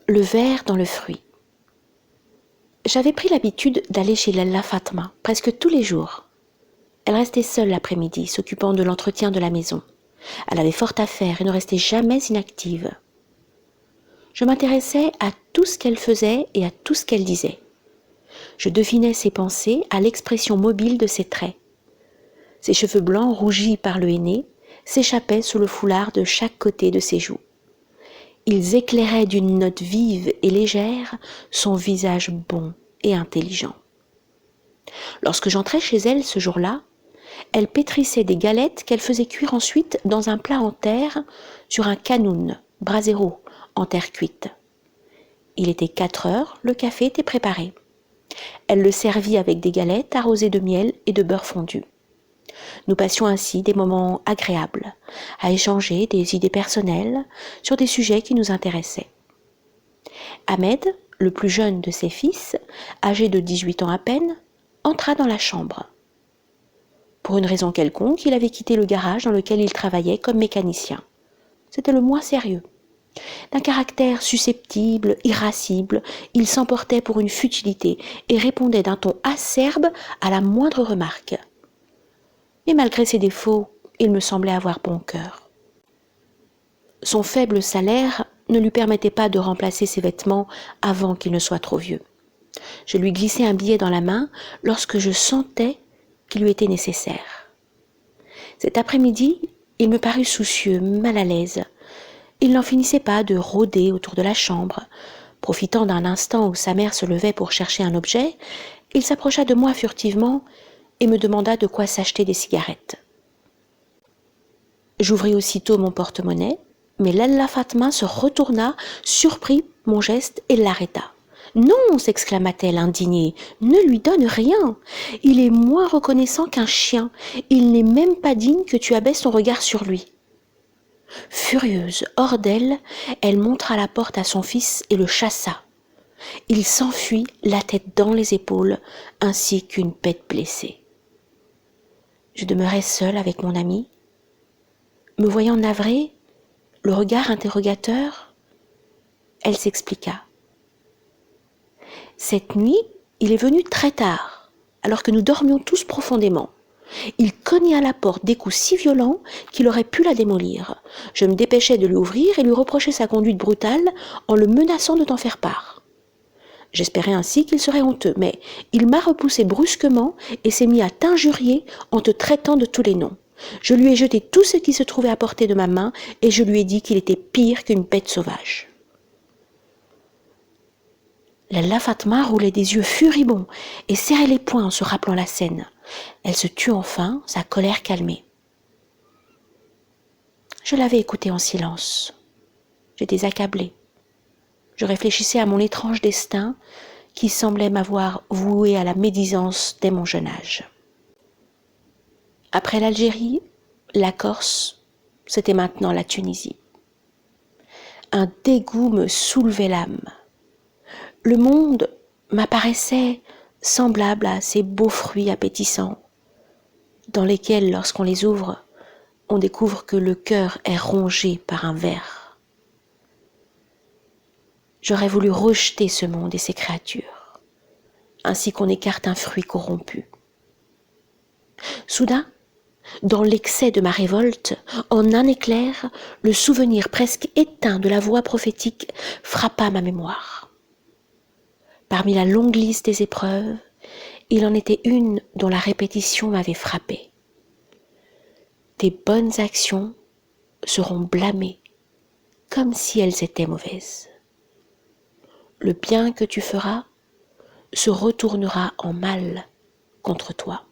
Le ver dans le fruit. J'avais pris l'habitude d'aller chez Lalla Fatma presque tous les jours. Elle restait seule l'après-midi, s'occupant de l'entretien de la maison. Elle avait fort à faire et ne restait jamais inactive. Je m'intéressais à tout ce qu'elle faisait et à tout ce qu'elle disait. Je devinais ses pensées à l'expression mobile de ses traits. Ses cheveux blancs rougis par le henné s'échappaient sous le foulard de chaque côté de ses joues. Ils éclairaient d'une note vive et légère son visage bon et intelligent. Lorsque j'entrais chez elle ce jour-là, elle pétrissait des galettes qu'elle faisait cuire ensuite dans un plat en terre sur un canoun, brasero, en terre cuite. Il était 4 heures, le café était préparé. Elle le servit avec des galettes arrosées de miel et de beurre fondu. Nous passions ainsi des moments agréables, à échanger des idées personnelles sur des sujets qui nous intéressaient. Ahmed, le plus jeune de ses fils, âgé de 18 ans à peine, entra dans la chambre. Pour une raison quelconque, il avait quitté le garage dans lequel il travaillait comme mécanicien. C'était le moins sérieux. D'un caractère susceptible, irascible, il s'emportait pour une futilité et répondait d'un ton acerbe à la moindre remarque. Mais malgré ses défauts, il me semblait avoir bon cœur. Son faible salaire ne lui permettait pas de remplacer ses vêtements avant qu'il ne soit trop vieux. Je lui glissai un billet dans la main lorsque je sentais qu'il lui était nécessaire. Cet après-midi, il me parut soucieux, mal à l'aise. Il n'en finissait pas de rôder autour de la chambre. Profitant d'un instant où sa mère se levait pour chercher un objet, il s'approcha de moi furtivement et me demanda de quoi s'acheter des cigarettes. J'ouvris aussitôt mon porte-monnaie, mais Lalla Fatma se retourna, surprit mon geste et l'arrêta. « Non !» s'exclama-t-elle indignée, « ne lui donne rien. Il est moins reconnaissant qu'un chien. Il n'est même pas digne que tu abaisses ton regard sur lui. » Furieuse, hors d'elle, elle montra la porte à son fils et le chassa. Il s'enfuit, la tête dans les épaules, ainsi qu'une bête blessée. Je demeurai seule avec mon amie. Me voyant navrée, le regard interrogateur, elle s'expliqua. Cette nuit, il est venu très tard, alors que nous dormions tous profondément. Il cogna à la porte des coups si violents qu'il aurait pu la démolir. Je me dépêchai de lui ouvrir et lui reprochai sa conduite brutale en le menaçant de t'en faire part. J'espérais ainsi qu'il serait honteux, mais il m'a repoussé brusquement et s'est mis à t'injurier en te traitant de tous les noms. Je lui ai jeté tout ce qui se trouvait à portée de ma main et je lui ai dit qu'il était pire qu'une bête sauvage. Lalla Fatma roulait des yeux furibonds et serrait les poings en se rappelant la scène. Elle se tut enfin, sa colère calmée. Je l'avais écoutée en silence. J'étais accablée. Je réfléchissais à mon étrange destin qui semblait m'avoir vouée à la médisance dès mon jeune âge. Après l'Algérie, la Corse, c'était maintenant la Tunisie. Un dégoût me soulevait l'âme. Le monde m'apparaissait semblable à ces beaux fruits appétissants, dans lesquels, lorsqu'on les ouvre, on découvre que le cœur est rongé par un ver. J'aurais voulu rejeter ce monde et ses créatures, ainsi qu'on écarte un fruit corrompu. Soudain, dans l'excès de ma révolte, en un éclair, le souvenir presque éteint de la voix prophétique frappa ma mémoire. Parmi la longue liste des épreuves, il en était une dont la répétition m'avait frappée. Tes bonnes actions seront blâmées, comme si elles étaient mauvaises. Le bien que tu feras se retournera en mal contre toi.